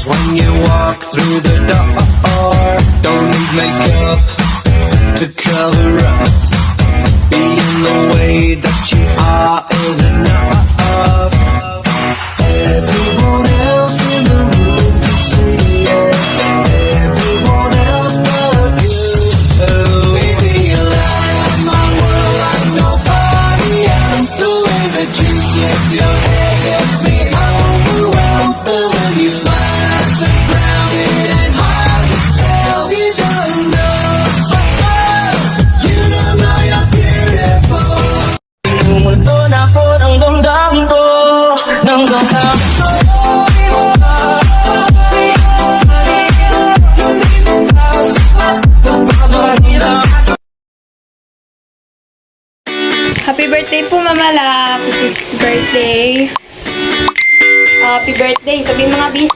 when you walk through the door. Don't need makeup to cover up. Being the way that you are is enough. Everyone else in the room can see it. Everyone else but you. We realize my world like nobody else. The way that you lift your head gets me overwhelmed. The way you smile at the ground, it ain't hard to tell. You don't know, you don't know you're beautiful. Pumunto na po ng damdamin ko, ng damdamin ko. Happy birthday po, Mama La. 6th birthday. Happy birthday. Sabihin mga bis.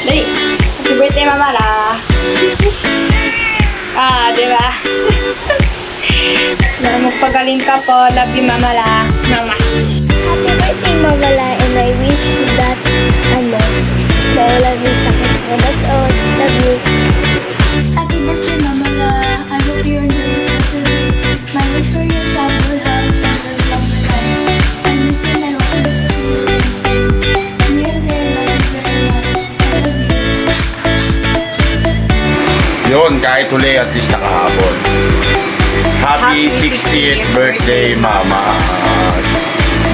Dali. Happy birthday, Mama La. Diba? Magpagaling ka po. Love you, Mama La. Mama. Happy birthday, Mama La, and I wish that, nawala mo sa akin. And that's all. Love you. Happy birthday, Mama La. I hope you enjoy this birthday. My victorious son will have a very long life. I miss you and I hope to see you again soon. Me and Zay love you very much. I love you. Yun, kahit huli at least nakahapon. Happy 60th birthday, Mama.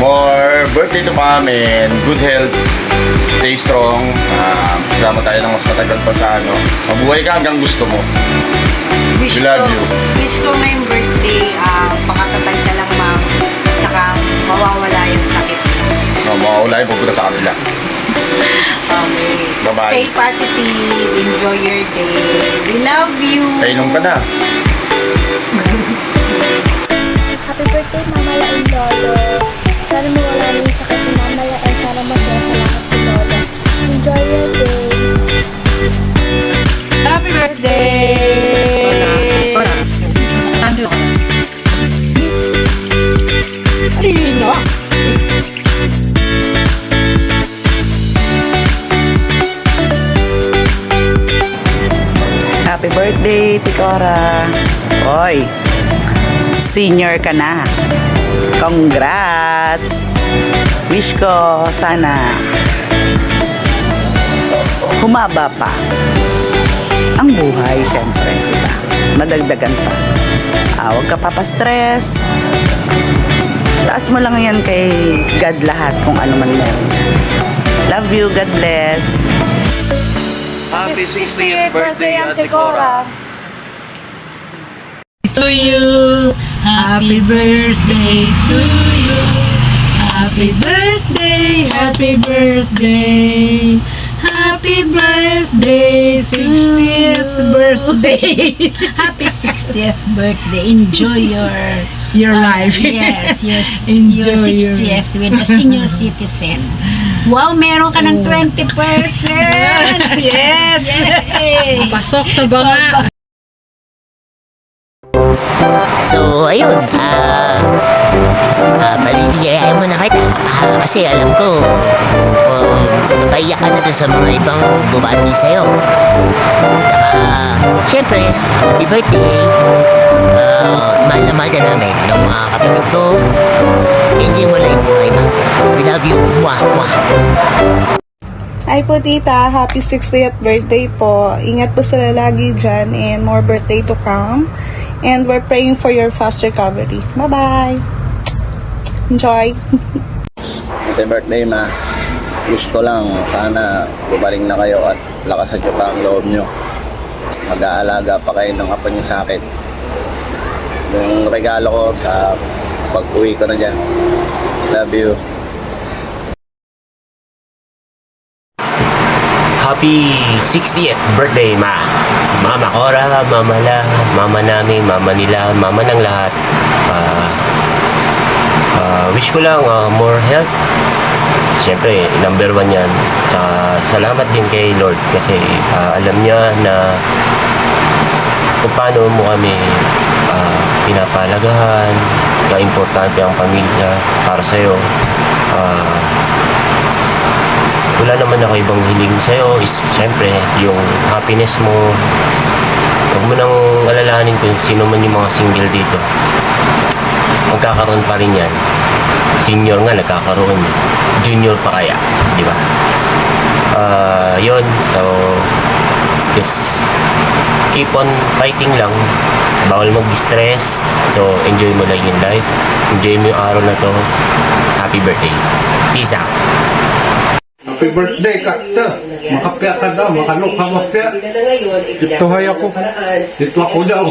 More birthday to mom and good health. Stay strong. Kasama tayo ng mas matagal pa sa ano. Mabuhay ka hanggang gusto mo. We love you. Wish ko ngayong birthday, pakatatag ka lang, ma'am. Saka mawawala yung sakit. Mawawala yung pupunta sa kanila. Okay. Bye-bye. Stay positive. Enjoy your day. We love you. Kainom ka na. Happy birthday, Mama La and Lolo. Sana mawala na yung sakit ni Mama La and sana masaya sa lahat si Lolo. Enjoy your day. Happy birthday! Rino! Happy birthday, Tikora. Hoy, senior ka na. Congrats! Wish ko sana humaba pa ang buhay, syempre, diba? Madagdagan pa. Huwag ka papastress. Taas mo lang yan kay God lahat kung ano man meron. Love you, God bless. Happy 60th birthday, Ate Cora. To you, happy birthday to you. Happy birthday, happy birthday. Happy birthday, 60th birthday. Happy 60th birthday. Enjoy Your life. Yes, Enjoy your 60th with a senior citizen. Wow, meron ka ng 20%. Yes. Yay! Pasok sa banga. So, ayun, paliligayahin mo na kita kasi alam ko napaiyak ka na dun sa mga ibang bumati sa'yo. Tsaka, syempre, happy birthday. Mahal na mahal ka namin ng mga kapatid ko. Enjoy mo lang yung buhay, ma. We love you. Mwah, mwah. Hi po tita, happy 60th birthday po. Ingat po sila lagi dyan and more birthday to come. And we're praying for your fast recovery. Bye-bye. Enjoy. Happy birthday, ma. Wish ko lang sana bumaling na kayo at lakasan nyo pa ang loob nyo. Mag-aalaga pa kayo ng apo nyo sa akin. Yung regalo ko sa pag-uwi ko na dyan. Love you. Happy 60th birthday, Ma. Mama Cora, Mama La, Mama namin, Mama nila, Mama ng lahat. Wish ko lang more health. Siyempre, number one yan. Salamat din kay Lord kasi alam niya na kung paano mo kami pinapalagahan, ka-importante ang pamilya para sa'yo. wala naman ako ibang hiling sa'yo is syempre yung happiness mo. Huwag mo nang alalahanin kung sino man yung mga single dito. Magkakaroon pa rin yan. Senior nga nagkakaroon. Junior pa kaya, di ba? Yun, so just keep on fighting lang. Bawal mag-stress. So enjoy mo lang yung life. Enjoy mo yung araw na to. Happy birthday. Peace out. Happy birthday, Kakta. Makapya ka daw, makano ka mapya. Dito hay ako. Dito ako daw.